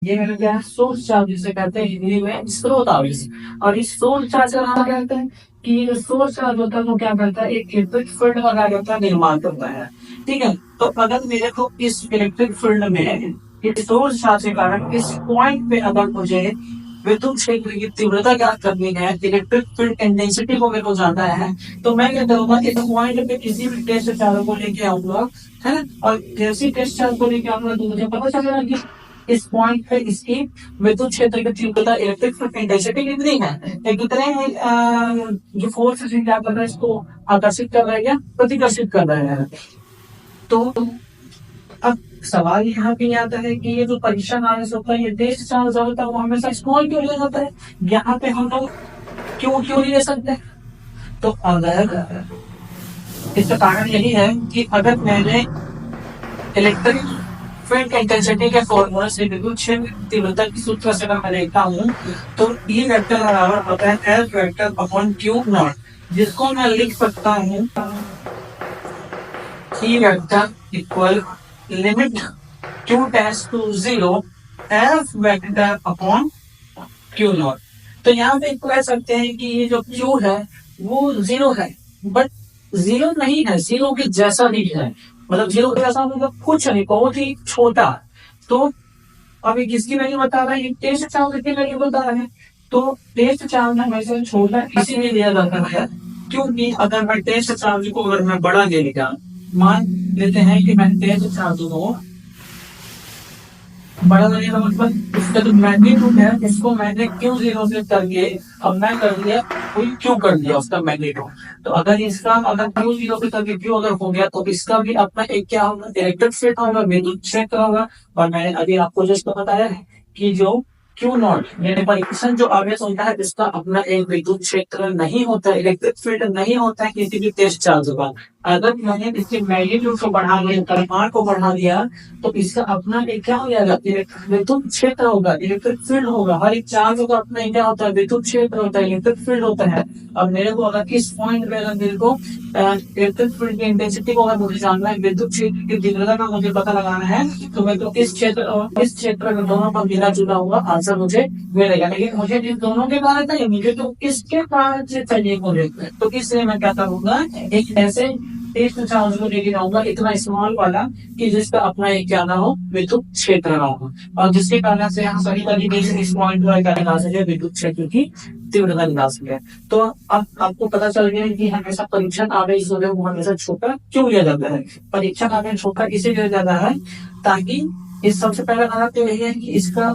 ये मेरा क्या है, सोर्स चार्ज जिसे कहते हैं हिंदी में स्रोत आवेश। और इस सोर्स चार्ज का नाम क्या कहते हैं कि ये सोर्स चार्ज होता है वो क्या करता है, एक इलेक्ट्रिक फील्ड का क्या करता है, निर्माण करता है। ठीक है, तो अगर मेरे को इस इलेक्ट्रिक फील्ड में इस सोर्स चार्ज के कारण इस पॉइंट पे अगर मुझे विद्युत क्षेत्र की तीव्रता ज्ञात करनी है, इलेक्ट्रिक फील्ड इंटेंसिटी को मेरे को जानना है, तो मैं क्या करूंगा, इस पॉइंट पे किसी भी टेस्ट चार्ज को लेके आऊंगा, है ना। और जैसे टेस्ट चार्ज को लेके आऊंगा तो मुझे पता चलेगा कि इस पॉइंट पे इसकी विद्युत क्षेत्र की तीव्रता, इलेक्ट्रिक फील्ड इंटेंसिटी कितनी है, ये कितने जो फोर्स क्या कर रहा है, इसको आकर्षित कर रहा है या प्रतिकर्षित कर रहा है। तो अब सवाल यहाँ पे आता है कि ये जो परीक्षण आवेश होता है, ये टेस्ट चार्ज होता है, वो हमेशा स्मॉल क्यों लिया जाता है, यहाँ पे हम लोग क्यों क्यों नहीं ले सकते। तो अगर इसका कारण यही है कि अगर मैंने इलेक्ट्रिक फील्ड इंटेंसिटी के फॉर्मूला से विद्युत क्षेत्र तीव्रता की सूत्र से अगर मैं देखता हूँ, तो ई वेक्टर बराबर होता है L vector upon q naught, जिसको मैं लिख सकता हूँ E vector equal limit q tends to 0 F vector upon q naught. तो यहाँ पे कह सकते हैं कि ये जो क्यू है वो 0 है, बट 0 नहीं है, 0 के जैसा ही है। मतलब 0 के जैसा मतलब कुछ नहीं, बहुत ही छोटा। तो अभी किसकी वैल्यू बता रहा है, टेस्ट चार्ज की वैल्यू बता रहा है। तो टेस्ट चार्ज हमेशा छोटा इसीलिए लिया जाता है क्योंकि अगर मैं टेस्ट चार्ज को अगर मैं बड़ा ले लिया, मान लेते हैं कि मैं टेस्ट चार्ज को बड़ा करने का मतलब इसका जो मैग्नीट्यूड है इसको मैंने क्यू जीरो से करके अब मैं कर दिया कोई क्यू कर दिया उसका मैग्नीट्यूड। तो अगर इसका अगर क्यू जीरो से करके क्यू अगर हो गया तो इसका भी अपना एक क्या होगा, इलेक्ट्रिक फील्ड होगा, विद्युत क्षेत्र होगा। और मैंने अभी आपको जस्ट बताया है कि जो क्यू नॉट यानी परीक्षण जो आवेश होता है इसका अपना एक विद्युत क्षेत्र नहीं होता, इलेक्ट्रिक फील्ड नहीं होता है किसी भी टेस्ट चार्ज का। अगर मैंने इसके मैग्नीट्यूड को बढ़ा दिया, परिमाण को बढ़ा दिया, तो इसका अपना एक क्या हो जाएगा, विद्युत क्षेत्र होगा, इलेक्ट्रिक फील्ड होगा। हर एक चार्ज का अपना क्या होता है, विद्युत क्षेत्र होता है, इलेक्ट्रिक फील्ड होता है। अब मेरे को अगर इस पॉइंट पे अगर मेरे को इलेक्ट्रिक फील्ड की इंटेंसिटी को अगर मुझे जानना है, विद्युत क्षेत्र की तीव्रता का मुझे पता लगाना है, तो मैं तो इस क्षेत्र और इस क्षेत्र में दोनों का मिला जुला हुआ आंसर मुझे मिलेगा। लेकिन मुझे जिन दोनों के बारे में मुझे तो इसके कारण से चाहिए मुझे, तो इसलिए मैं क्या करूंगा, एक ऐसे टेस्ट चार्ज को लेके जाऊंगा इतना स्मॉल वाला कि जिसका अपना एक क्या ना हो, विद्युत क्षेत्र ना हो, और जिसके कारण से हम सभी तरीके से इस पॉइंट पर क्या निकाल सके, विद्युत क्षेत्र की तीव्रता निकाल सके। तो अब आपको पता चल गया कि हमेशा परीक्षण आवेश जो है वो हमेशा छोटा क्यों लिया जाता है। परीक्षण आवेश छोटा इसीलिए लिया जाता है ताकि इस सबसे पहला कारण तो यही है कि इसका